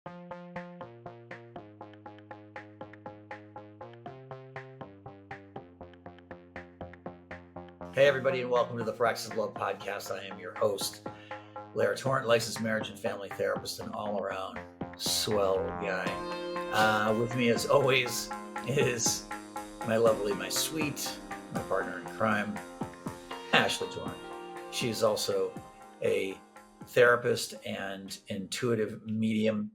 Hey, everybody, and welcome to the Practice of Love podcast. I am your host, Lair and Torrent, licensed marriage and family therapist, and all-around swell guy. With me, as always, is my lovely, my sweet, my partner in crime, Ashley Torrent. She is also a therapist and intuitive medium,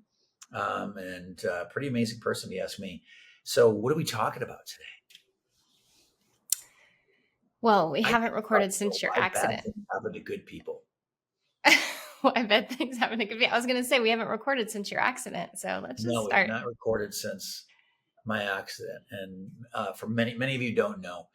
and a pretty amazing person, if you ask me. So what are we talking about today? Well, we haven't recorded since your accident. Bad things happen to good people. Well, I bet things happen to good people. I was going to say we haven't recorded since your accident, so let's just start. No, we've not recorded since my accident, and for many of you don't know,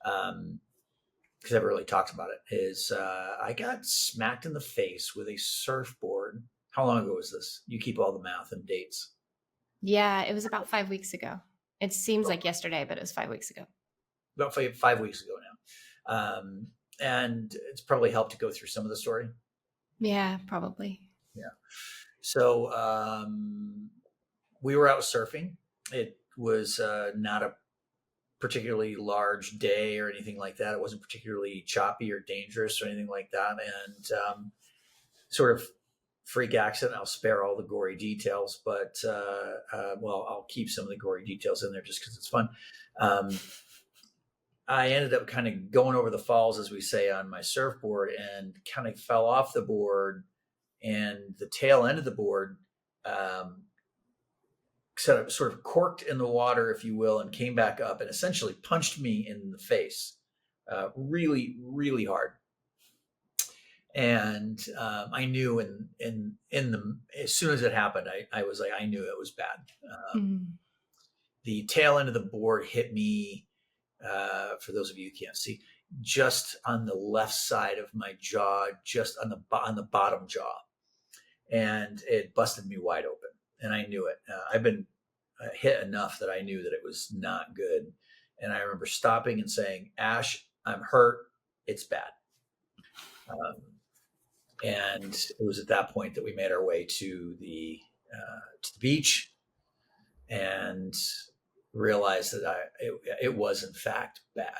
because I haven't really talked about it. Is I got smacked in the face with a surfboard. How long ago was this? You keep all the math and dates. Yeah, it was about 5 weeks ago. It seems like yesterday, but it was 5 weeks ago. About 5 weeks ago now. And it's probably helped to go through some of the story. Yeah, probably. Yeah. So we were out surfing. It was not a particularly large day or anything like that. It wasn't particularly choppy or dangerous or anything like that. And sort of freak accident. I'll spare all the gory details, but I'll keep some of the gory details in there just because it's fun. I ended up kind of going over the falls, as we say, on my surfboard, and kind of fell off the board, and the tail end of the board sort of corked in the water, if you will, and came back up and essentially punched me in the face really, really hard. And I knew as soon as it happened, I was like, I knew it was bad. The tail end of the board hit me, for those of you who can't see, just on the left side of my jaw, just on the bottom jaw, and it busted me wide open. And I knew it. I've been hit enough that I knew that it was not good. And I remember stopping and saying, "Ash, I'm hurt. It's bad." And it was at that point that we made our way to the beach and realized that it was in fact bad.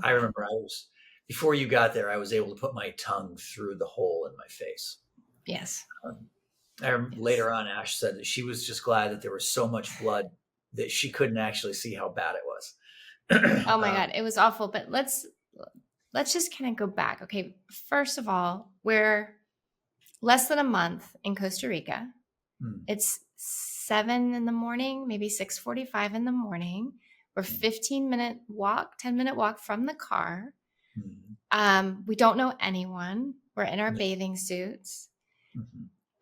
I remember before you got there, I was able to put my tongue through the hole in my face. Yes. Later on, Ash said that she was just glad that there was so much blood that she couldn't actually see how bad it was. Oh my God, it was awful. But let's just kind of go back. Okay, first of all, we're less than a month in Costa Rica. It's 7 in the morning, maybe 6:45 in the morning. We're 10-minute walk from the car. We don't know anyone. We're in our bathing suits.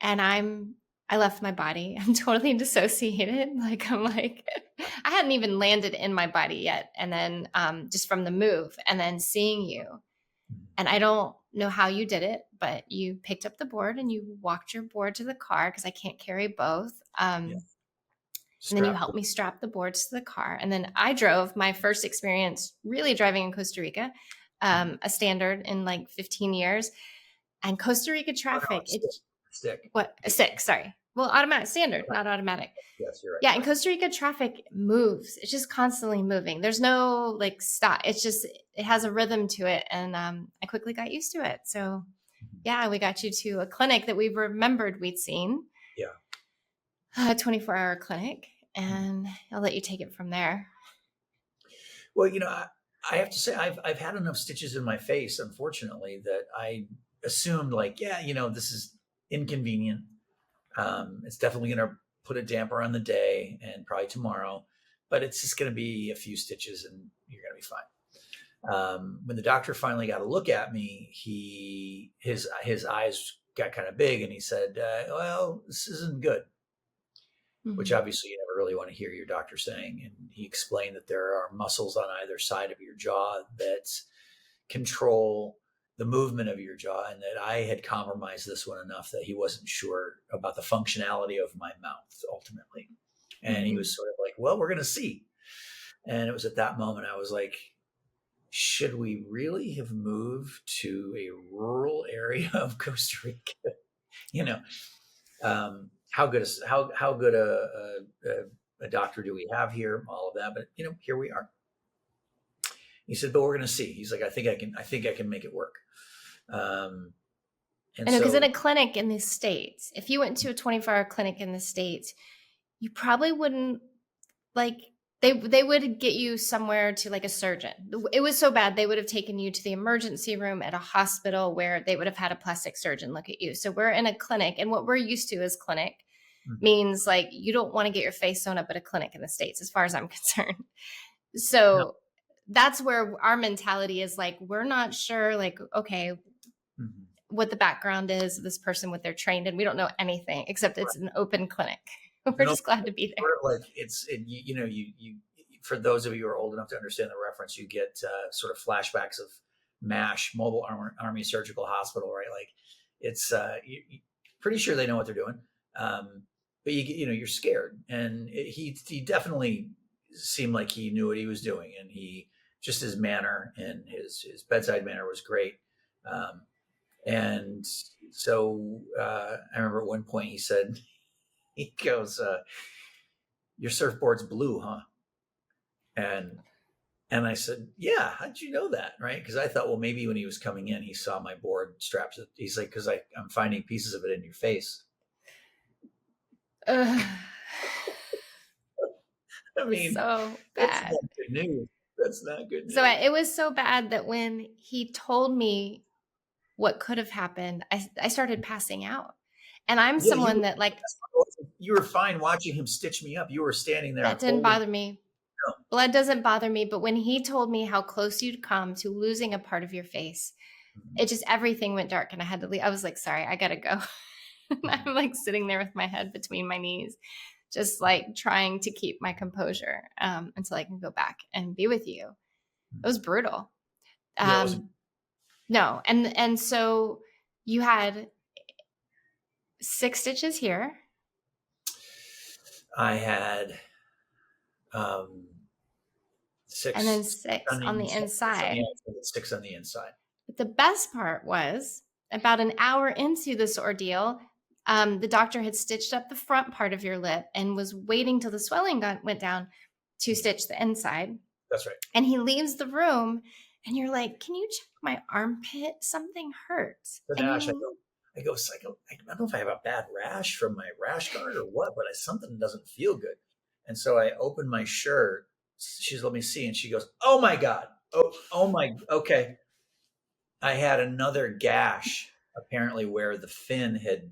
And I left my body. I'm totally dissociated. I hadn't even landed in my body yet. And then just from the move and then seeing you. And I don't know how you did it, but you picked up the board and you walked your board to the car because I can't carry both. And then you helped me strap the boards to the car. And then I drove my first experience really driving in Costa Rica, a standard in like 15 years. And Costa Rica traffic. Stick, sorry. Well, automatic standard, not automatic. Yes, you're right. Yeah, and Costa Rica traffic moves. It's just constantly moving. There's no stop. It's just, it has a rhythm to it. And I quickly got used to it. So yeah, we got you to a clinic that we remembered we'd seen. Yeah. A 24-hour clinic. And I'll let you take it from there. Well, I have to say, I've had enough stitches in my face, unfortunately, that I assumed this is inconvenient. It's definitely going to put a damper on the day and probably tomorrow, but it's just going to be a few stitches and you're going to be fine. When the doctor finally got a look at me, his eyes got kind of big and he said, well, this isn't good, which obviously you never really want to hear your doctor saying. And he explained that there are muscles on either side of your jaw that control the movement of your jaw, and that I had compromised this one enough that he wasn't sure about the functionality of my mouth ultimately. And he was sort of like, well, we're going to see. And it was at that moment I was like, should we really have moved to a rural area of Costa Rica? how good a doctor do we have here? All of that, but here we are. He said, but we're going to see. He's like, I think I can make it work. And I know, because in so, a clinic in the States, if you went to a 24-hour clinic in the States, you probably wouldn't like they would get you somewhere to like a surgeon. It was so bad they would have taken you to the emergency room at a hospital where they would have had a plastic surgeon look at you. So we're in a clinic, and what we're used to as clinic means like you don't want to get your face sewn up at a clinic in the States, as far as I'm concerned. no. So that's where our mentality is like, we're not sure, like, okay, what the background is of this person, what they're trained in. We don't know anything except it's an open clinic. We're just glad to be there. Like you for those of you who are old enough to understand the reference, you get sort of flashbacks of MASH, Mobile Army Surgical Hospital, right? Like it's pretty sure they know what they're doing, but you're scared, and he definitely seemed like he knew what he was doing, and just his manner and his bedside manner was great. And so I remember at one point he goes, your surfboard's blue, huh? And I said, yeah, how'd you know that? Right. Because I thought, well, maybe when he was coming in, he saw my board strapped. He's like, because I'm finding pieces of it in your face. I mean, so that's bad. not good news. That's not good news. So it was so bad that when he told me what could have happened, I started passing out. And I'm someone that like, you were fine watching him stitch me up. You were standing there. That didn't bother me. No. Blood doesn't bother me. But when he told me how close you'd come to losing a part of your face, it just, everything went dark and I had to leave. I was like, sorry, I got to go. I'm like sitting there with my head between my knees, just like trying to keep my composure until I can go back and be with you. It was brutal. No. And so you had 6 stitches here. I had 6. And then 6 on the inside. 6 on the inside. But the best part was about an hour into this ordeal, the doctor had stitched up the front part of your lip and was waiting till the swelling went down to stitch the inside. That's right. And he leaves the room and you're like, can you check my armpit? Something hurts. I go, I don't know if I have a bad rash from my rash guard or what, but something doesn't feel good. And so I open my shirt. She's let me see. And she goes, oh my God. Oh my. Okay. I had another gash apparently where the fin had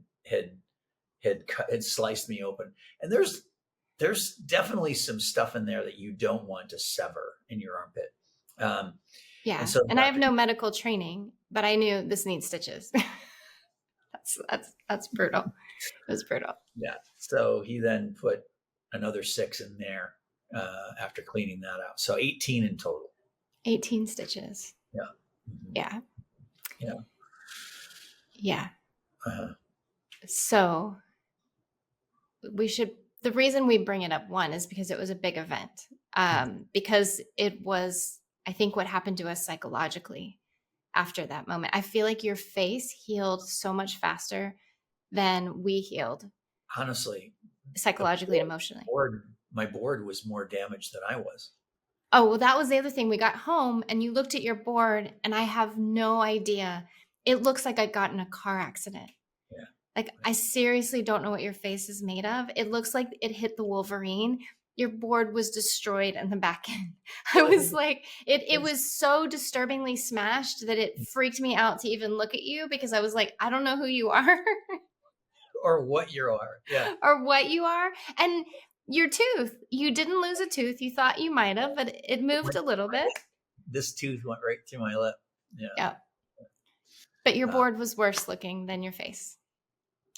sliced me open. And there's definitely some stuff in there that you don't want to sever in your armpit. Yeah. And I have no medical training, but I knew this needs stitches. That's brutal. It was brutal. Yeah. So he then put another 6 in there after cleaning that out. So 18 in total. 18 stitches. Yeah. Mm-hmm. Yeah. Yeah. Yeah. Uh-huh. So the reason we bring it up, one, is because it was a big event. Because it was, I think, what happened to us psychologically after that moment. I feel like your face healed so much faster than we healed. Honestly. Psychologically and emotionally. My board was more damaged than I was. Oh, well, that was the other thing. We got home and you looked at your board and I have no idea. It looks like I got in a car accident. Yeah. Like, I seriously don't know what your face is made of. It looks like it hit the Wolverine. Your board was destroyed in the back end. I was like, it was so disturbingly smashed that it freaked me out to even look at you, because I was like, I don't know who you are. Or what you are. Yeah. Or what you are. And your tooth, you didn't lose a tooth. You thought you might have, but it moved a little bit. This tooth went right through my lip. Yeah. Yeah. But your board was worse looking than your face.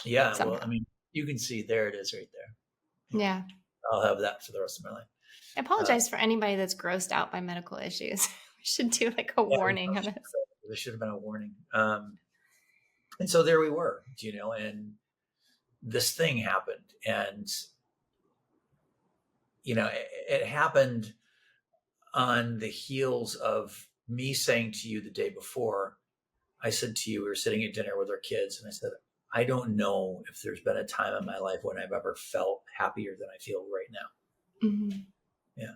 Yeah. Somehow. Well, I mean, you can see, there it is right there. Yeah. I'll have that for the rest of my life. I apologize for anybody that's grossed out by medical issues. We should do like a warning on this. There should have been a warning. And so there we were, and this thing happened. And, it happened on the heels of me saying to you the day before, I said to you, we were sitting at dinner with our kids, and I said, I don't know if there's been a time in my life when I've ever felt happier than I feel right now. Mm-hmm. Yeah.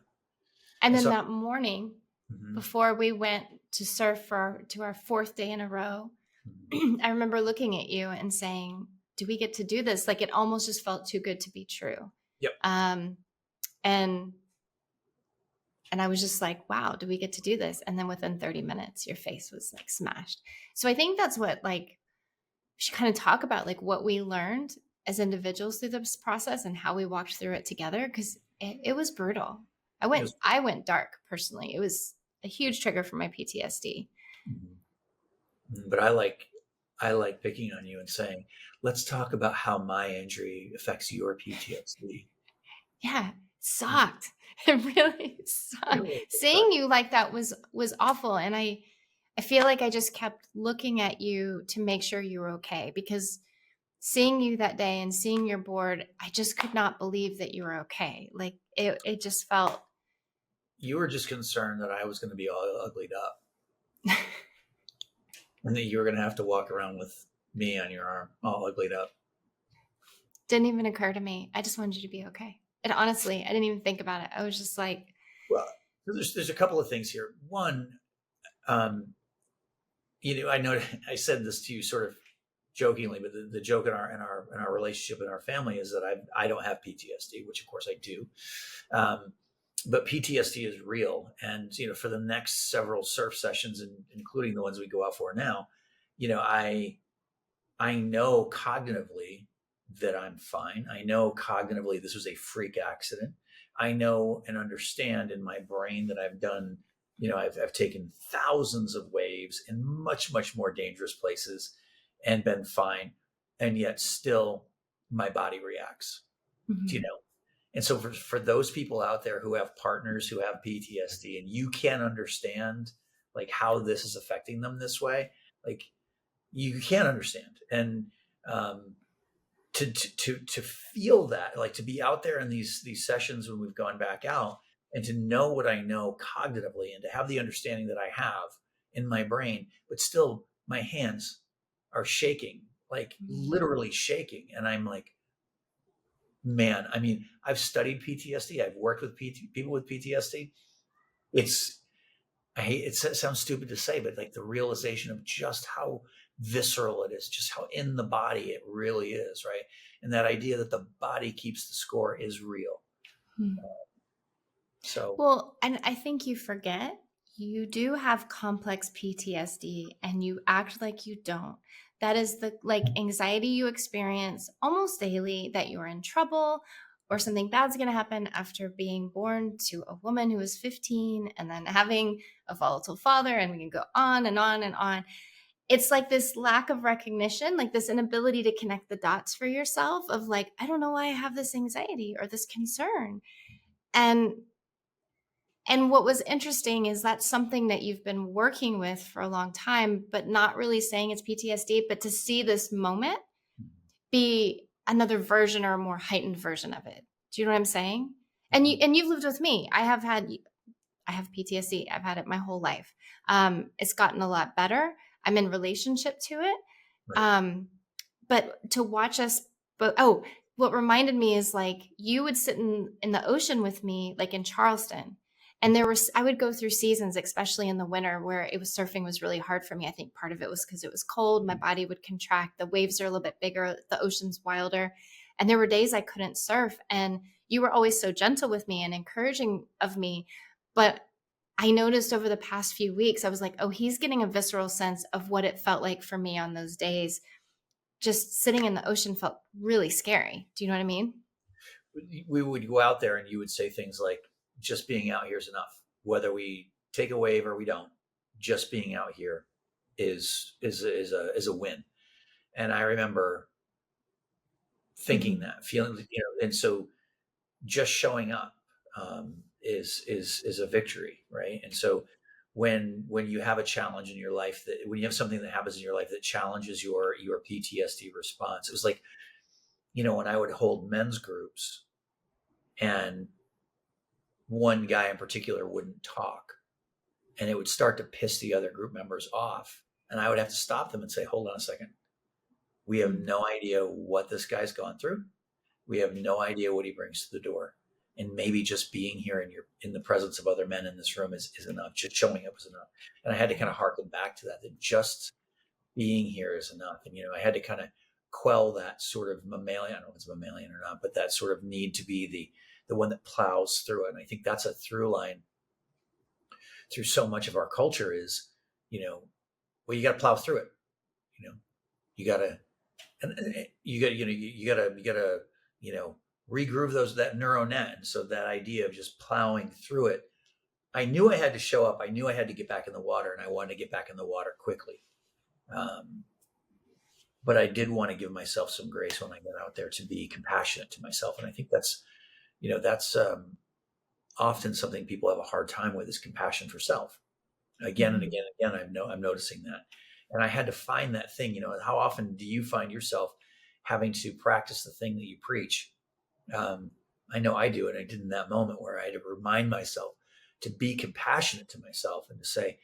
And And then so, that morning, mhm, before we went to surf to our fourth day in a row, mhm. I remember looking at you and saying, do we get to do this? Like it almost just felt too good to be true. Yep. Um, and I was just like, wow, do we get to do this? And then within 30 minutes, your face was like smashed. So I think that's what like we should kind of talk about, like what we learned as individuals through this process and how we walked through it together. Cause it was brutal. It was, I went dark personally. It was a huge trigger for my PTSD. mhm. But I like picking on you and saying, let's talk about how my injury affects your PTSD. Yeah, sucked. It really It sucked. really Seeing sucks. you like that was awful, and I feel like I just kept looking at you to make sure you were okay, because seeing you that day and seeing your board, I just could not believe that you were okay. Like it just felt You were just concerned that I was going to be all uglied up and that you were going to have to walk around with me on your arm, all uglied up. didn't even occur to me. I just wanted you to be okay. And honestly, I didn't even think about it. I was just like, Well, there's a couple of things here. One, um, I know I said this to you sort of jokingly, but the joke in our relationship in our family is that I don't have PTSD, which of course I do. But PTSD is real, and for the next several surf sessions, and including the ones we go out for now, I know cognitively that I'm fine. I know cognitively this was a freak accident. I know and understand in my brain that I've done, I've taken thousands of waves in much, much more dangerous places and been fine. And yet still my body reacts, you mhm, know? And so for those people out there who have partners who have PTSD and you can't understand like how this is affecting them this way, like you can't understand. And um, to feel that, like to be out there in these sessions when we've gone back out, and to know what I know cognitively, and to have the understanding that I have in my brain, but still my hands are shaking, like mhm, literally shaking, and I'm like, man, I mean, I've studied PTSD, I've worked with people with PTSD. It's I hate it. Sounds stupid to say, but like the realization of just how visceral it is, just how in the body it really is, right? And that idea that the body keeps the score is real. mhm. So Well, and I think you forget you do have complex PTSD and you act like you don't. That is the like anxiety you experience almost daily that you're in trouble or something bad's going to happen after being born to a woman who is 15 and then having a volatile father, and we can go on and on and on. It's like this lack of recognition, like this inability to connect the dots for yourself of like, I don't know why I have this anxiety or this concern. And what was interesting is that's something that you've been working with for a long time, but not really saying it's PTSD, but to see this moment be another version or a more heightened version of it. Do you know what I'm saying? And you've lived with me. I have PTSD. I've had it my whole life. It's gotten a lot better. I'm in relationship to it. right, Um, but to watch us, but what reminded me is like you would sit in the ocean with me, like in Charleston, and I would go through seasons, especially in the winter, where surfing was really hard for me. I think part of it was because it was cold. My body would contract. The waves are a little bit bigger. The ocean's wilder, and there were days I couldn't surf. And you were always so gentle with me and encouraging of me, but I noticed over the past few weeks, I was like, oh, he's getting a visceral sense of what it felt like for me on those days. Just sitting in the ocean felt really scary. Do you know what I mean? we would go out there and you would say things like, "Just being out here is enough. Whether we take a wave or we don't, just being out here is a win." And I remember thinking Mm-hmm. that, feeling, and so just showing up is a victory, right? And so when you have a challenge in your life, that when you have something that happens in your life that challenges your PTSD response, it was like, when I would hold men's groups and one guy in particular wouldn't talk, and it would start to piss the other group members off, and I would have to stop them and say, hold on a second, We have no idea what this guy's gone through. We have no idea what he brings to the door. And maybe just being here in the presence of other men in this room is enough. Just showing up is enough. And I had to kind of harken back to that just being here is enough. And, I had to kind of quell that sort of mammalian, I don't know if it's mammalian or not, but that sort of need to be the one that plows through it. And I think that's a through line through so much of our culture is, well, you got to plow through it. You got to, and you got to, regroove that neural net. And so that idea of just plowing through it, I knew I had to show up. I knew I had to get back in the water, and I wanted to get back in the water quickly. But I did want to give myself some grace when I got out there to be compassionate to myself. And I think that's often something people have a hard time with is compassion for self. Again and again and again, I'm noticing that. And I had to find that thing, how often do you find yourself having to practice the thing that you preach? I know I do. And I did in that moment where I had to remind myself to be compassionate to myself and to say,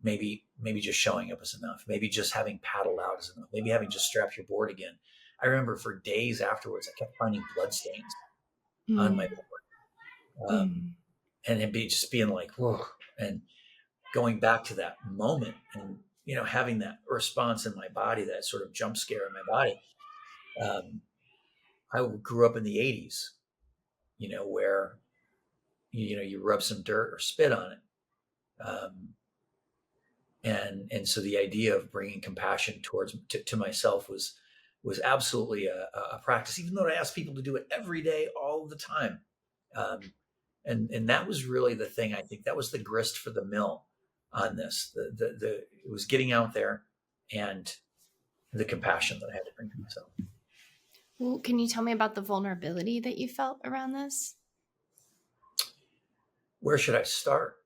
maybe just showing up is enough. Maybe just having paddled out is enough. Maybe having just strapped your board again. I remember for days afterwards, I kept finding blood stains on my board. And it just being like, whoa, and going back to that moment and, having that response in my body, that sort of jump scare in my body. I grew up in the 80s, where, you rub some dirt or spit on it. And so the idea of bringing compassion to myself was absolutely a practice, even though I asked people to do it every day, all the time. And that was really the thing. I think that was the grist for the mill on this. It was getting out there and the compassion that I had to bring to myself. Well, can you tell me about the vulnerability that you felt around this? Where should I start?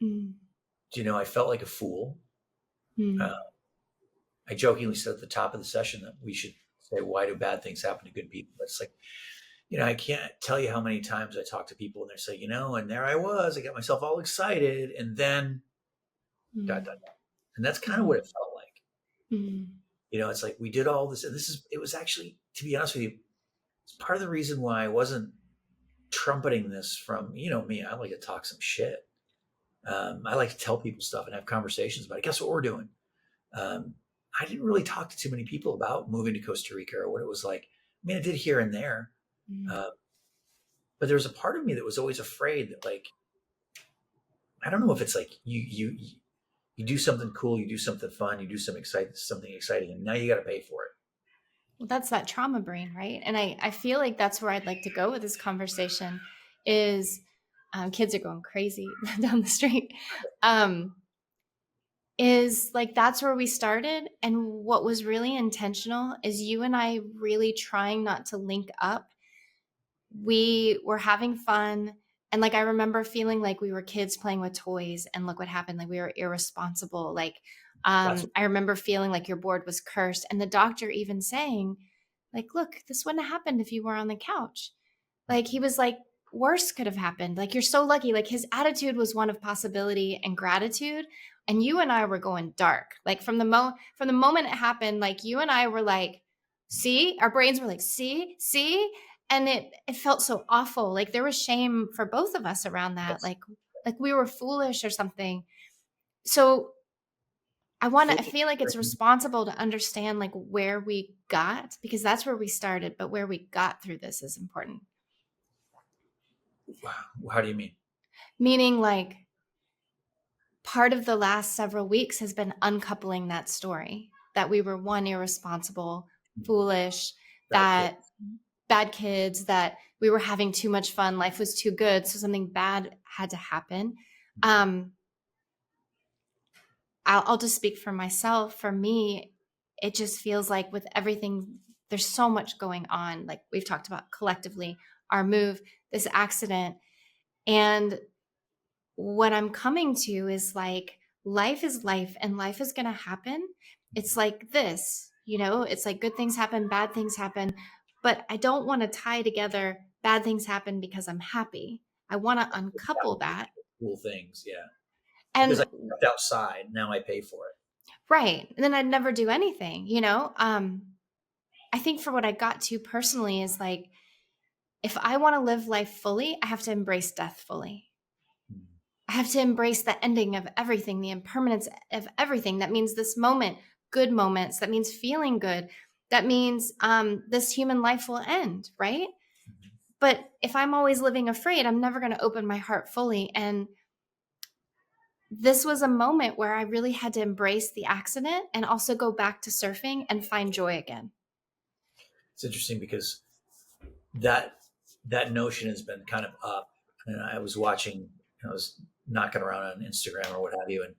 I felt like a fool. I jokingly said at the top of the session that we should say, why do bad things happen to good people? But it's like, I can't tell you how many times I talk to people and they say, and there I was, I got myself all excited. And then, dot, dot, dot. And that's kind of what it felt like. It's like we did all this. And it was actually, to be honest with you, it's part of the reason why I wasn't trumpeting this from, me. I like to talk some shit. I like to tell people stuff and have conversations about it. Guess what we're doing? I didn't really talk to too many people about moving to Costa Rica or what it was like. I mean, I did here and there. But there was a part of me that was always afraid that, like, I don't know if it's like you do something cool, you do something fun, you do something exciting, and now you got to pay for it. Well, that's that trauma brain, right? And I feel like that's where I'd like to go with this conversation is kids are going crazy down the street. Is like, that's where we started. And what was really intentional is you and I really trying not to link up. We were having fun. And like, I remember feeling like we were kids playing with toys and look what happened. Like we were irresponsible. Like, I remember feeling like your board was cursed and the doctor even saying like, look, this wouldn't have happened if you were on the couch. Like he was like, worse could have happened. Like, you're so lucky. Like his attitude was one of possibility and gratitude. And you and I were going dark. Like from the moment it happened, like you and I were like, see, our brains were like, see. And it felt so awful. Like there was shame for both of us around that. Like we were foolish or something. So I feel like it's responsible to understand like where we got, because that's where we started, but where we got through this is important. Wow. How do you mean? Meaning like part of the last several weeks has been uncoupling that story that we were one, irresponsible, foolish, bad kids, that we were having too much fun. Life was too good. So something bad had to happen. I'll just speak for myself. For me, it just feels like with everything, there's so much going on. Like we've talked about collectively, our move, this accident. And what I'm coming to is like, life is life and life is going to happen. It's like this, it's like good things happen, bad things happen, but I don't want to tie together bad things happen because I'm happy. I want to uncouple that. Cool things. Yeah. And because I stepped outside, now I pay for it. Right. And then I'd never do anything, I think for what I got to personally is like, if I want to live life fully, I have to embrace death fully. I have to embrace the ending of everything, the impermanence of everything. That means this moment, good moments. That means feeling good. That means this human life will end, right? But if I'm always living afraid, I'm never going to open my heart fully. And this was a moment where I really had to embrace the accident and also go back to surfing and find joy again. It's interesting because that that notion has been kind of up. And I was watching, I was knocking around on Instagram or what have you, and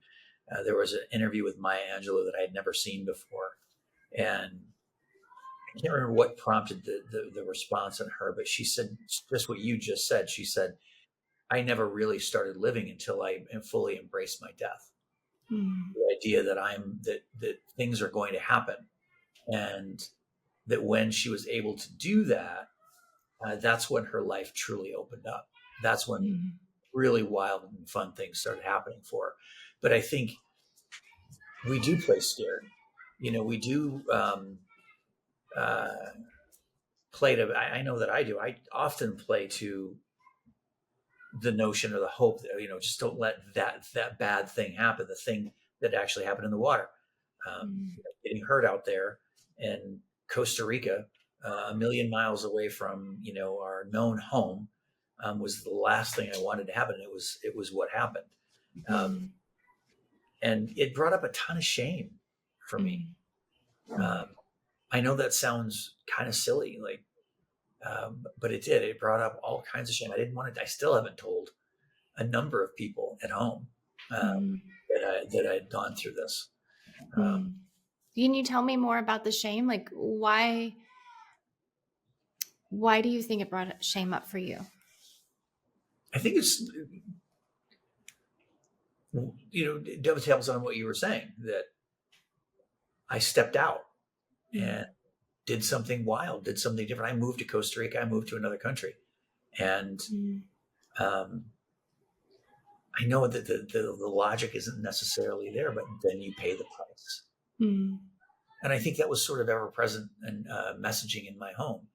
there was an interview with Maya Angelou that I had never seen before, and I can't remember what prompted the response in her, but she said just what you just said. She said, "I never really started living until I fully embraced my death. Mm. The idea that that things are going to happen, and that when she was able to do that, that's when her life truly opened up. That's when Mm. really wild and fun things started happening for her. But I think we do play scared. We do uh, play to. I know that I do. I often play to the notion or the hope that just don't let that bad thing happen. The thing that actually happened in the water, Mm. getting hurt out there in Costa Rica, a million miles away from our known home, was the last thing I wanted to happen. It was what happened, um, Mm. and it brought up a ton of shame for me. Mm. Um, I know that sounds kind of silly, like, but it did. It brought up all kinds of shame. I didn't want to. I still haven't told a number of people at home Mm. that I had gone through this. Mm. Can you tell me more about the shame? Like why do you think it brought shame up for you? I think it's dovetails on what you were saying, that I stepped out and did something wild, did something different. I moved to Costa Rica. I moved to another country, and Mm. um, I know that the logic isn't necessarily there, but then you pay the price. Mm. And I think that was sort of ever present and messaging in my home.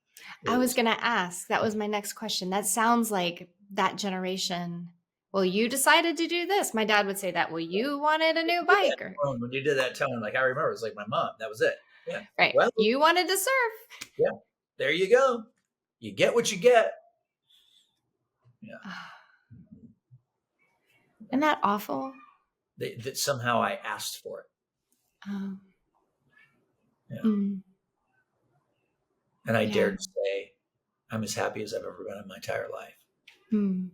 I was Is going to ask, that was my next question. That sounds like that generation. Well, you decided to do this. My dad would say that. Well, you wanted a new bike, or when you did that tone, like I remember, it was like my mom. That was it. Yeah. right. Well, You wanted to surf. yeah. There you go. You get what you get. Yeah. Isn't that awful? That somehow I asked for it. Um, Yeah. mm, And I yeah. dared say, I'm as happy as I've ever been in my entire life. Mm,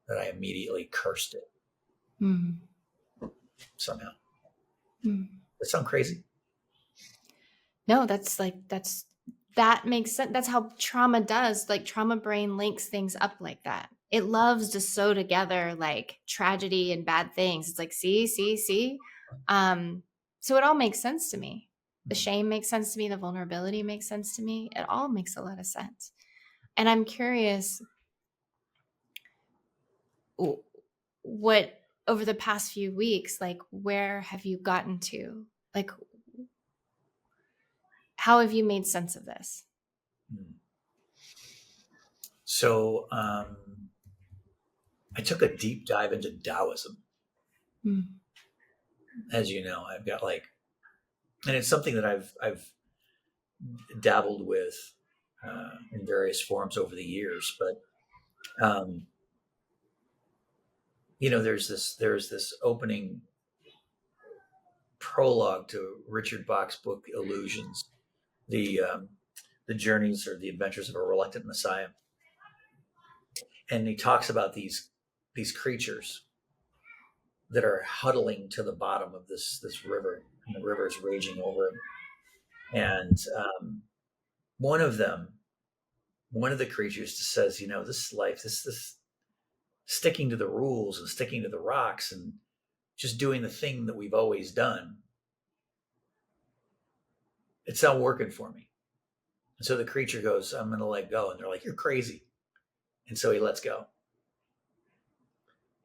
That I immediately cursed it mm, somehow. mm. That sound crazy? No, that makes sense. That's how trauma does. Like trauma brain links things up like that. It loves to sew together like tragedy and bad things. It's like, see. So it all makes sense to me. The shame makes sense to me. The vulnerability makes sense to me. It all makes a lot of sense. And I'm curious, what over the past few weeks, like where have you gotten to? Like, how have you made sense of this? So I took a deep dive into Taoism. Mm. As you know, I've got and it's something that I've dabbled with in various forms over the years. But there's this opening prologue to Richard Bach's book Illusions, the journeys or the adventures of a reluctant Messiah, and he talks about these creatures that are huddling to the bottom of this river, and the river is raging over it. And one of the creatures just says, this life, this sticking to the rules and sticking to the rocks and just doing the thing that we've always done, it's not working for me. And so the creature goes, I'm going to let go. And they're like, you're crazy. And so he lets go.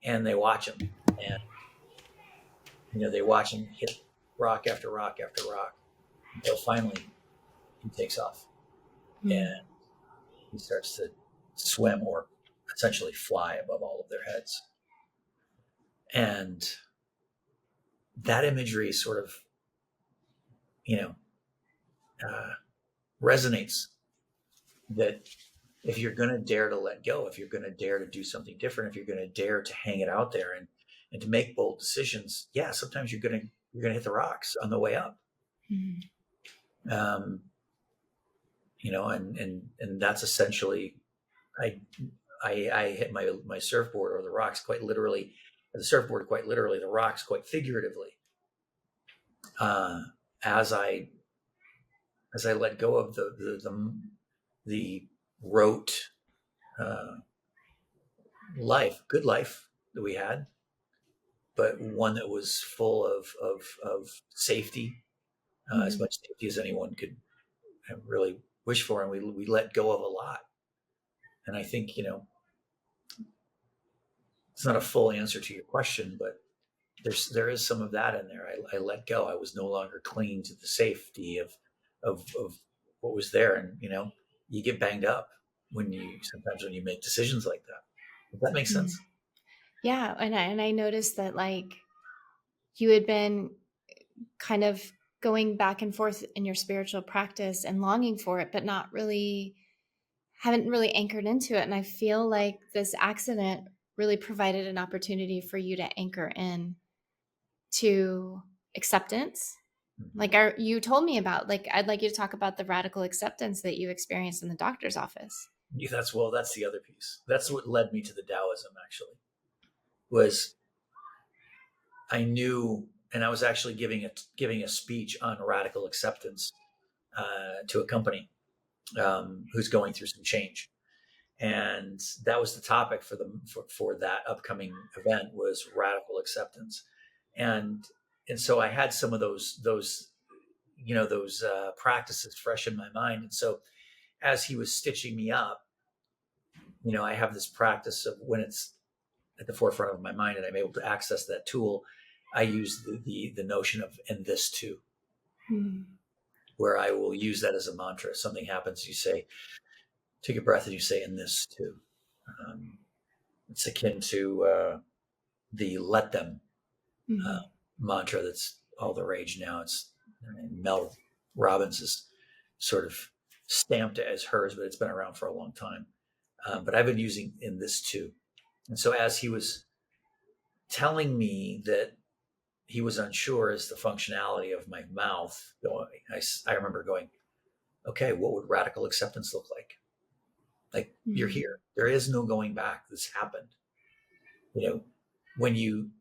And they watch him. And, they watch him hit rock after rock after rock until finally he takes off and Mm. he starts to swim or essentially fly above all of their heads. And that imagery sort of, you know, uh, resonates that if you're going to dare to let go, if you're going to dare to do something different, if you're going to dare to hang it out there and to make bold decisions, yeah, sometimes you're going to hit the rocks on the way up. Mm. Um, and that's essentially, I I hit my surfboard or the rocks quite literally, the surfboard quite literally, the rocks quite figuratively. Uh, as I let go of the rote uh, good life that we had, but one that was full of safety, as much safety as anyone could really wish for, and we let go of a lot. And I think it's not a full answer to your question, but there is some of that in there. I let go. I was no longer clinging to the safety of what was there, and you get banged up sometimes when you make decisions like that. Does that make Mm. sense? Yeah, and I noticed that like you had been kind of going back and forth in your spiritual practice and longing for it, but not really haven't really anchored into it. And I feel like this accident really provided an opportunity for you to anchor in to acceptance. Mhm. Like you told me about, like, I'd like you to talk about the radical acceptance that you experienced in the doctor's office. Yeah, that's the other piece. That's what led me to the Taoism. Actually, was I knew, and I was actually giving a speech on radical acceptance to a company who's going through some change, and that was the topic for that upcoming event was radical acceptance, and so I had some of those practices fresh in my mind, and so as he was stitching me up, I have this practice of when it's at the forefront of my mind and I'm able to access that tool, I use the notion of "and this too," Hmm. where I will use that as a mantra. If something happens, you say, take a breath, and you say "and this too." Um, it's akin to the "let them" uh, Hmm. mantra that's all the rage now. It's Mel Robbins has sort of stamped it as hers, but it's been around for a long time. But I've been using "in this too," and so as he was telling me that he was unsure as the functionality of my mouth going, I remember going, okay, what would radical acceptance look like? Like, you're Hmm. here. There is no going back. This happened. When you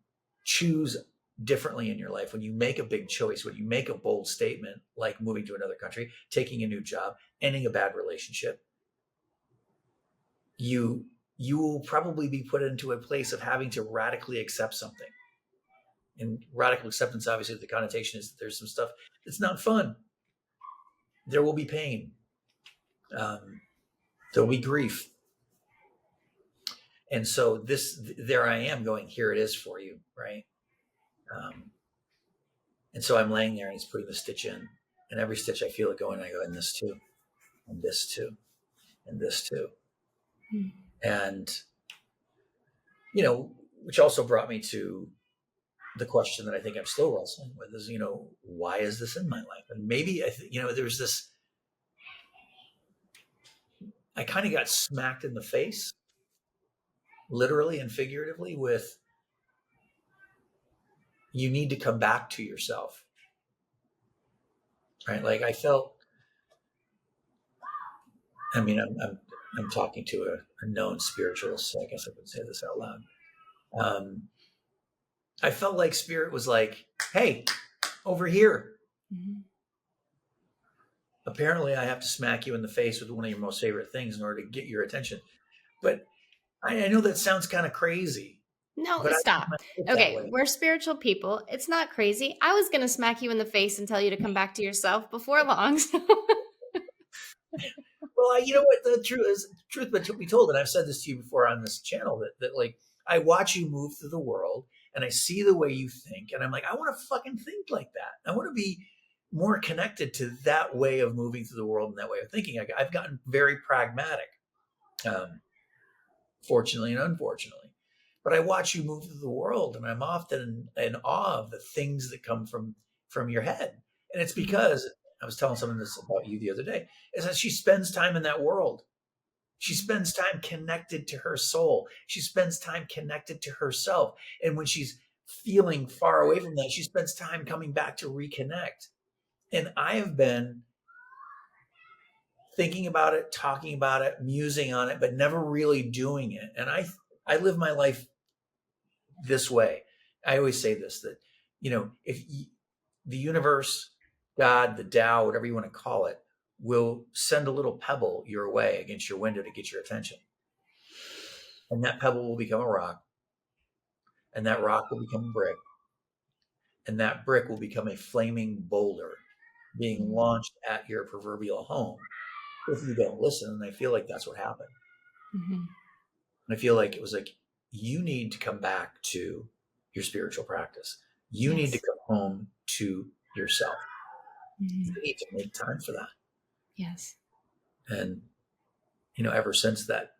choose differently in your life, when you make a big choice, when you make a bold statement, like moving to another country, taking a new job, ending a bad relationship, you you will probably be put into a place of having to radically accept something. And radical acceptance, obviously, the connotation is that there's some stuff that's not fun. There will be pain. Um, there will be grief. And so there I am going, here it is for you, right? Um, and so I'm laying there and he's putting the stitch in. And every stitch I feel it going, I go, and this too, and this too, and this too. Hmm. And, which also brought me to the question that I think I'm still wrestling with is, why is this in my life? And maybe, there's this, I kind of got smacked in the face, literally and figuratively, with you need to come back to yourself, right? Like I felt, I mean, I'm talking to a known spiritualist, so I guess I would say this out loud. Um, I felt like spirit was like, hey, over here. Hmm. Apparently, I have to smack you in the face with one of your most favorite things in order to get your attention. But I know that sounds kind of crazy, No, but I don't stop. live that Okay, way. we're spiritual people. It's not crazy. I was going to smack you in the face and tell you to come back to yourself before long. So. Well, you know what the truth, but to be told, and I've said this to you before on this channel that like I watch you move through the world and I see the way you think, and I'm like, I want to fucking think like that. I want to be more connected to that way of moving through the world and that way of thinking. I've gotten very pragmatic, um, fortunately and unfortunately. But I watch you move through the world, and I'm often in awe of the things that come from your head. And it's because I was telling someone this about you the other day, is that she spends time in that world. She spends time connected to her soul. She spends time connected to herself. And when she's feeling far away from that, she spends time coming back to reconnect. And I have been thinking about it, talking about it, musing on it, but never really doing it. And I live my life this way. I always say this, that, if the universe, God, the Tao, whatever you want to call it, will send a little pebble your way against your window to get your attention. And that pebble will become a rock, and that rock will become a brick, and that brick will become a flaming boulder being launched at your proverbial home if you don't listen. And I feel like that's what happened. Mm-hmm. I feel like it was like, you need to come back to your spiritual practice. You need to come home to yourself. You need to make time for that. Yes. And, ever since that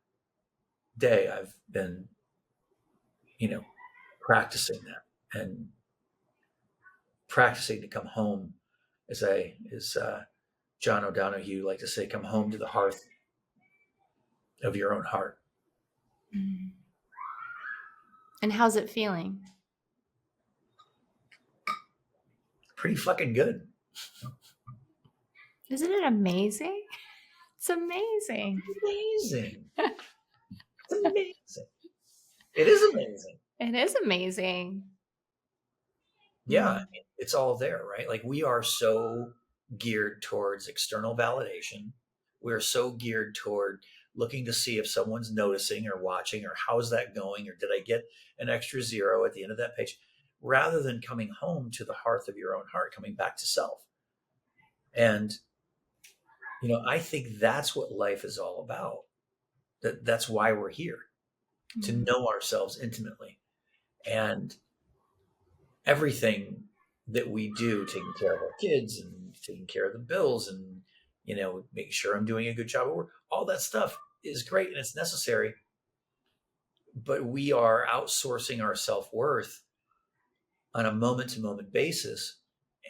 day, I've been, practicing that and practicing to come home, as John O'Donohue like to say, come home to the hearth of your own heart. And how's it feeling? Pretty fucking good. Isn't it amazing? It's amazing. It's amazing. It's amazing. It is amazing. It is amazing. Yeah, I mean, it's all there, right? Like, we are so geared towards external validation. We're so geared toward looking to see if someone's noticing or watching, or how's that going, or did I get an extra zero at the end of that page, rather than coming home to the hearth of your own heart, coming back to self. And, I think that's what life is all about. That's why we're here, to know ourselves intimately. And everything that we do, taking care of our kids and taking care of the bills and, making sure I'm doing a good job at work, all that stuff is great and it's necessary. But we are outsourcing our self-worth on a moment-to-moment basis.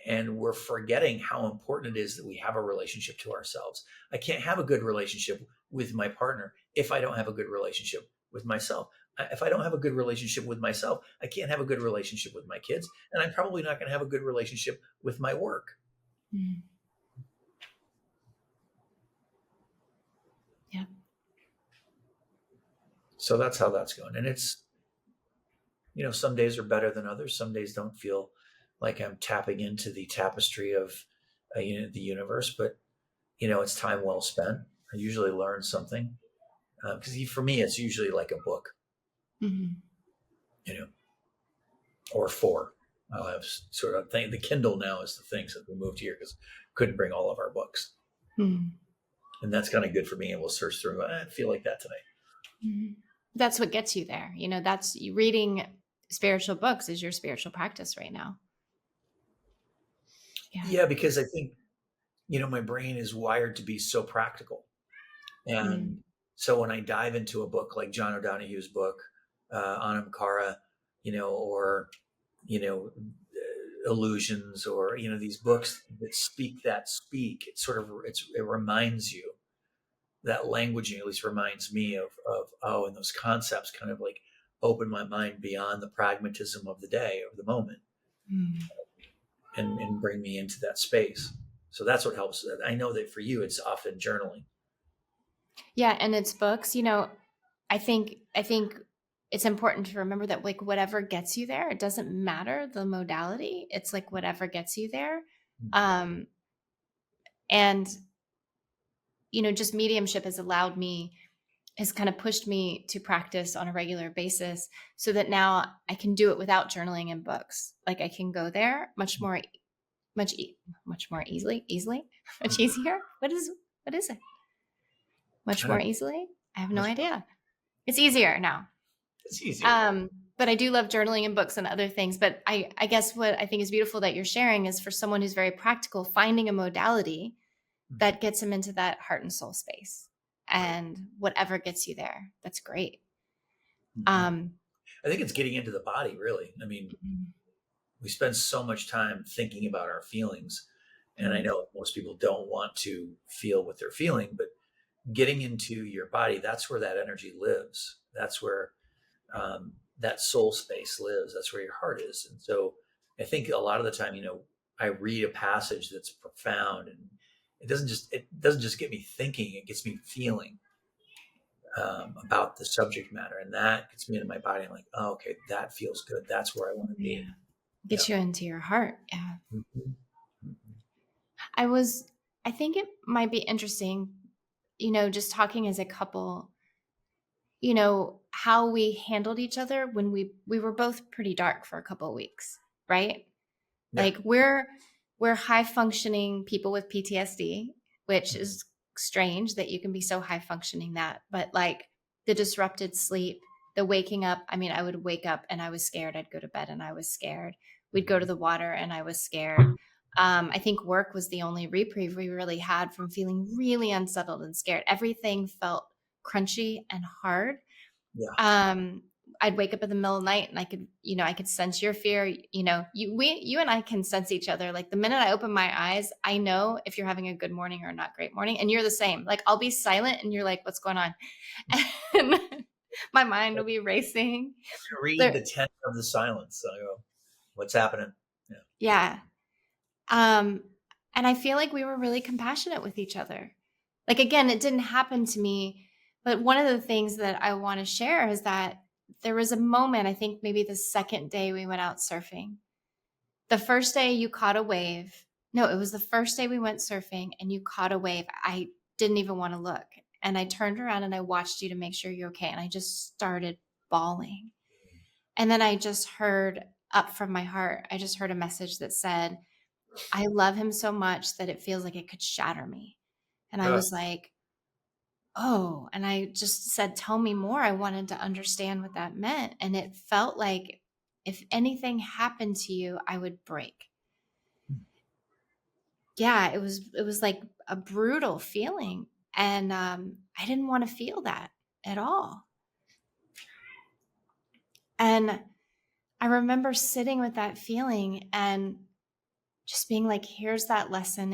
And we're forgetting how important it is that we have a relationship to ourselves. I can't have a good relationship with my partner if I don't have a good relationship with myself. If I don't have a good relationship with myself, I can't have a good relationship with my kids. And I'm probably not going to have a good relationship with my work. Yeah. So that's how that's going. And it's, some days are better than others. Some days don't feel like I'm tapping into the tapestry of the universe, but it's time well spent. I usually learn something, because for me, it's usually like a book, or four. I'll have sort of thing. The Kindle now is the thing since we moved here, because couldn't bring all of our books, and that's kind of good for being able to search through. I feel like that today. That's what gets you there. That's reading spiritual books is your spiritual practice right now. Yeah, because I think, my brain is wired to be so practical. And so when I dive into a book like John O'Donohue's book, Anam Cara, or, Illusions, or, these books that speak, it reminds you, that languaging at least reminds me of, and those concepts kind of like open my mind beyond the pragmatism of the day, of the moment, and bring me into that space. So that's what helps. I know that for you, it's often journaling. Yeah. And it's books, I think it's important to remember that, like, whatever gets you there, it doesn't matter the modality. It's like whatever gets you there. And, just mediumship has kind of pushed me to practice on a regular basis, so that now I can do it without journaling and books. Like, I can go there much more easily, much easier. What is it? Much more easily? I have no idea. It's easier now. It's easier. but I do love journaling and books and other things. But I guess what I think is beautiful that you're sharing is for someone who's very practical, finding a modality that gets them into that heart and soul space, Right. and whatever gets you there. That's great. Mhm. I think it's getting into the body, really. I mean, Mhm. we spend so much time thinking about our feelings. And I know most people don't want to feel what they're feeling, but getting into your body, that's where that energy lives. That's where that soul space lives. That's where your heart is. And so I think a lot of the time, I read a passage that's profound, and it doesn't just get me thinking, it gets me feeling about the subject matter, and that gets me into my body. I'm like, oh, okay, that feels good. That's where I want to Yeah. be. Yeah. Get you into your heart. Yeah. Mhm. I was, I think it might be interesting, just talking as a couple, how we handled each other when we were both pretty dark for a couple of weeks, right? Yeah. Like we're high functioning people with PTSD, which Mhm. is strange that you can be so high functioning that, but like the disrupted sleep, the waking up, I mean, I would wake up and I was scared. I'd go to bed and I was scared. We'd go to Mhm. the water and I was scared. I think work was the only reprieve we really had from feeling really unsettled and scared. Everything felt crunchy and hard. Yeah. um I'd wake up in the middle of the night and I could sense your fear. You and I can sense each other. Like the minute I open my eyes, I know if you're having a good morning or not great morning, and you're the same. Like I'll be silent and you're like, what's going on? And my mind will be racing Read there. the tenor of the silence. I go, what's happening? Yeah. Yeah. um and I feel like we were really compassionate with each other. Like again, it didn't happen to me, but one of the things that I want to share is that there was a moment, I think maybe the second day we went out surfing. The first day you caught a wave. No, it was the first day we went surfing and you caught a wave. I didn't even want to look. And I turned around and I watched you to make sure you're okay. And I just started bawling. And then I just heard up from my heart, I just heard a message that said, I love him so much that it feels like it could shatter me. And I Uh, was like, oh, and I just said, tell me more. I wanted to understand what that meant. And it felt like if anything happened to you, I would break. Yeah, it was like a brutal feeling. And I didn't want to feel that at all. And I remember sitting with that feeling and just being like, here's that lesson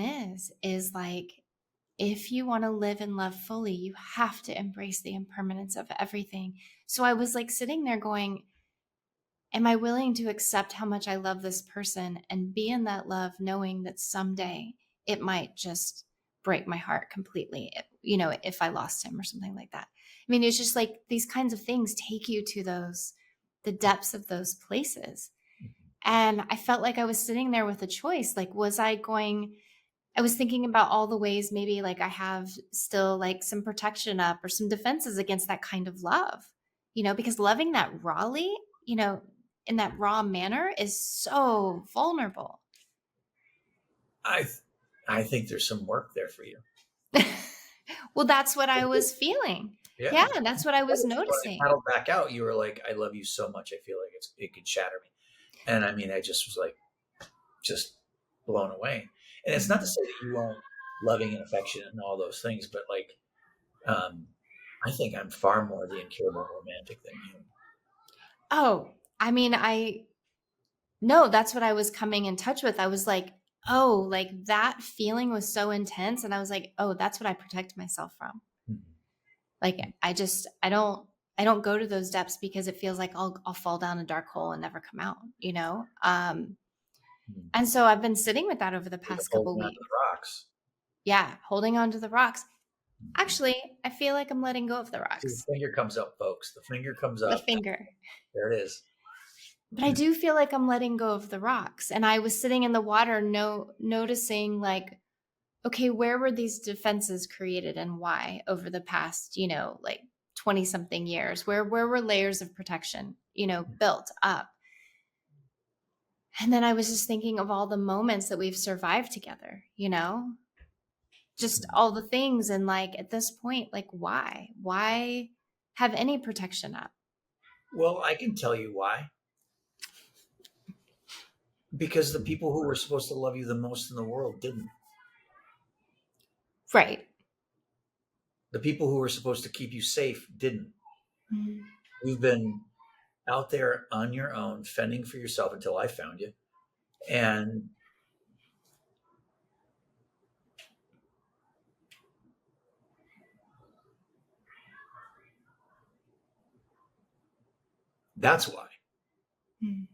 is like, if you want to live and love fully, you have to embrace the impermanence of everything. So I was like sitting there going, am I willing to accept how much I love this person and be in that love, knowing that someday it might just break my heart completely, if I lost him or something like that. I mean, it's just like these kinds of things take you to the depths of those places. And I felt like I was sitting there with a choice. Like, I was thinking about all the ways maybe like I have still like some protection up or some defenses against that kind of love, because loving that rawly, in that raw manner is so vulnerable. I I think there's some work there for you. Well, that's what I was feeling. Yeah. Yeah, that's what I was When I noticing. paddled back out, you were like, "I love you so much. I feel like it could shatter me." And I mean, I just was like, just blown away. And it's not to Mhm. say that you won't loving and affection and all those things, but like, um, I think I'm far more the incurable romantic than you. Oh, I mean, no, that's what I was coming in touch with. I was like, oh, like that feeling was so intense. And I was like, oh, that's what I protect myself from. Mhm. Like I don't go to those depths because it feels like I'll fall down a dark hole and never come out. Mhm. And so I've been sitting with that over the You're past couple holding on to weeks. the rocks. Yeah, holding on to the rocks. Mhm. Actually, I feel like I'm letting go of the See, the rocks. finger comes up, folks. The finger comes The up. finger. There it is. But I do feel like I'm letting go of the rocks. And I was sitting in the water noticing like, okay, where were these defenses created and why over the past, like 20 something years? Where were layers of protection, built up? And then I was just thinking of all the moments that we've survived together, just Mhm. all the things. And like at this point, like why have any protection up? Well, I can tell you why. Because the people who were supposed to love you the most in the world didn't. Right. The people who were supposed to keep you safe didn't. Mm. You've been out there on your own, fending for yourself until I found you. And that's why. Mm.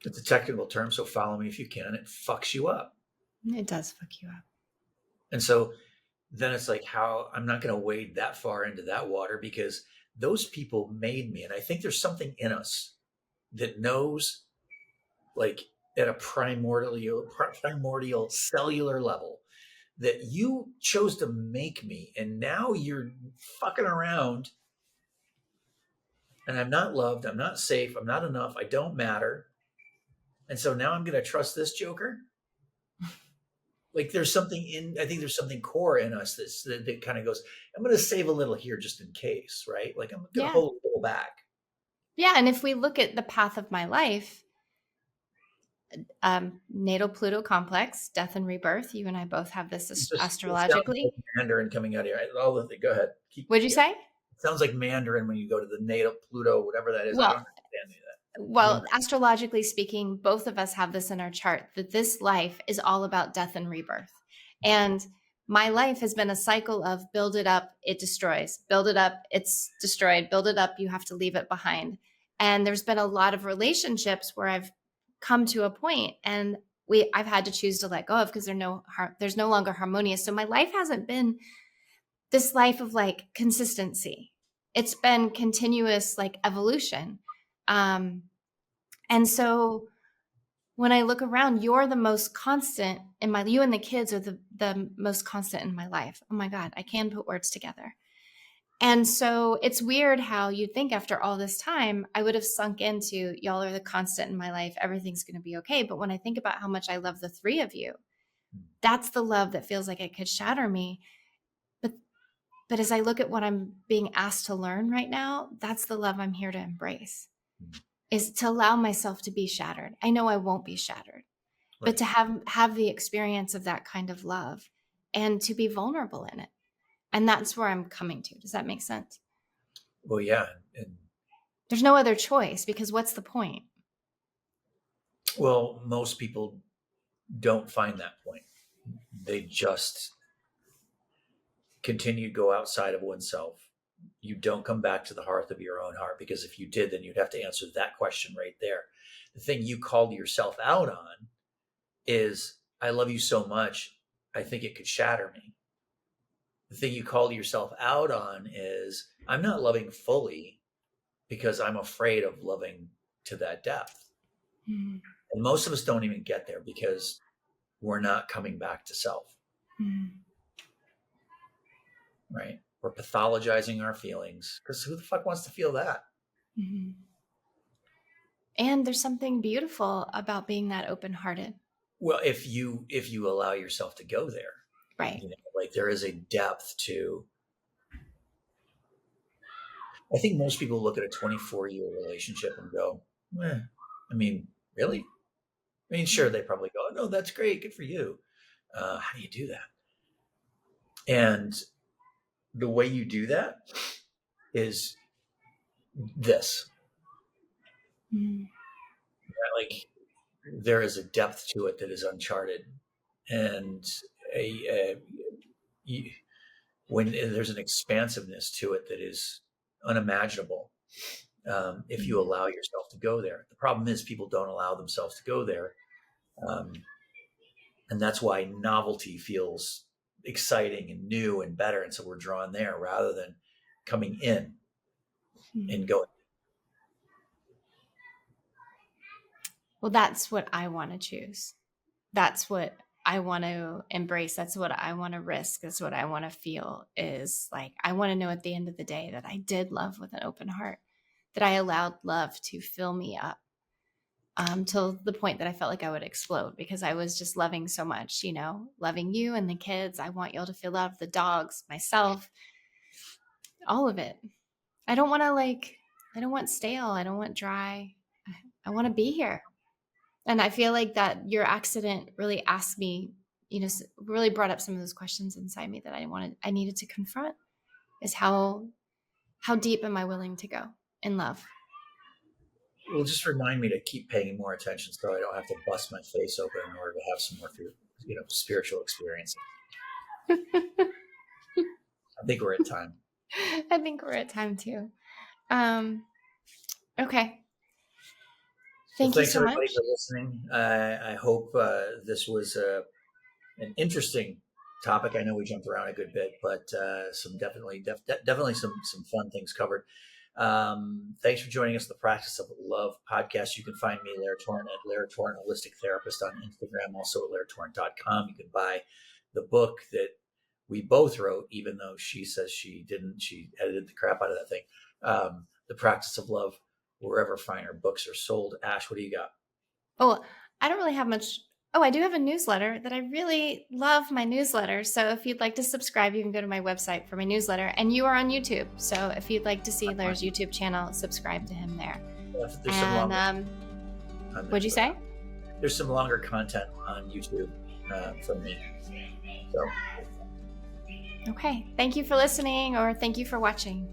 It's a technical term, so follow me if you can. It fucks you up. It does fuck you up. And so then it's like, how I'm not going to wade that far into that water because those people made me. And I think there's something in us that knows, like at a primordial cellular level, that you chose to make me. And now you're fucking around and I'm not loved. I'm not safe. I'm not enough. I don't matter. And so now I'm going to trust this joker. Like there's something in, I think there's something core in us that kind of goes, I'm going to save a little here just in case, right? Like I'm going to Yeah. hold a little back. Yeah. And if we look at the path of my life, natal Pluto complex, death and rebirth. You and I both have this It sounds astrologically. like Mandarin coming out of here. All the thing. Go ahead. What'd you say? It sounds like Mandarin when you go to the natal Pluto, whatever that is. I don't Well, understand any of that. I mean, astrologically speaking, both of us have this in our chart that this life is all about death and rebirth. And my life has been a cycle of build it up, it destroys, build it up, it's destroyed, build it up, you have to leave it behind. And there's been a lot of relationships where I've come to a point and I've had to choose to let go of because there's no longer harmonious. So my life hasn't been this life of like consistency. It's been continuous like evolution. And so when I look around, you're the most constant in my, you and the kids are the most constant in my life. Oh my God, I can put words together. And so it's weird how you think after all this time, I would have sunk into y'all are the constant in my life. Everything's going to be okay. But when I think about how much I love the three of you, that's the love that feels like it could shatter me. But as I look at what I'm being asked to learn right now, that's the love I'm here to embrace, is to allow myself to be shattered. I know I won't be shattered, right. but to have the experience of that kind of love and to be vulnerable in it. And that's where I'm coming to. Does that make sense? Well, yeah. And there's no other choice because what's the point? Well, most people don't find that point. They just continue to go outside of oneself. You don't come back to the hearth of your own heart, because if you did, then you'd have to answer that question right there. The thing you called yourself out on is, I love you so much, I think it could shatter me. The thing you called yourself out on is, I'm not loving fully because I'm afraid of loving to that depth. Mm. And most of us don't even get there because we're not coming back to self. Mm. Right? We're pathologizing our feelings because who the fuck wants to feel that? Mm-hmm. And there's something beautiful about being that open-hearted. Well, if you allow yourself to go there, right? You know, like there is a depth to. I think most people look at a 24-year relationship and go, I mean, really? I mean, sure, they probably go, oh, no, that's great, good for you. How do you do that? And the way you do that is this. Mm. Like there is a depth to it that is uncharted, and when there's an expansiveness to it that is unimaginable, if you allow yourself to go there. The problem is people don't allow themselves to go there, and that's why novelty feels exciting and new and better, and so we're drawn there rather than coming in and going. Well, that's what I want to choose. That's what I want to embrace. That's what I want to risk. That's what I want to feel, is like, I want to know at the end of the day that I did love with an open heart, that I allowed love to fill me up till the point that I felt like I would explode because I was just loving so much, loving you and the kids. I want y'all to feel love, the dogs, myself. All of it. I don't want to I don't want stale. I don't want dry. I want to be here. And I feel like that your accident really asked me, really brought up some of those questions inside me that I needed to confront, is how deep am I willing to go in love? Well, just remind me to keep paying more attention so I don't have to bust my face open in order to have some more, spiritual experiences. I think we're at time. I think we're at time too. Okay. Thank you Thanks so much. everybody for listening. I hope this was an interesting topic. I know we jumped around a good bit, but some definitely some fun things covered. Thanks for joining us, the Practice of Love podcast. You can find me, Lair Torrent, at Lair Torrent Holistic Therapist on Instagram, also at lairtorrent.com. You can buy the book that we both wrote, even though she says she didn't. She edited the crap out of that thing. The Practice of Love, wherever finer books are sold. Ash, what do you got? Oh, I don't really have much. Oh, I do have a newsletter that I really love, my newsletter. So if you'd like to subscribe, you can go to my website for my newsletter. And you are on YouTube. So if you'd like to see Lair's YouTube channel, subscribe to him there. There's some longer, what'd you say? There's some longer content on YouTube from me. So. Okay. Thank you for listening, or thank you for watching.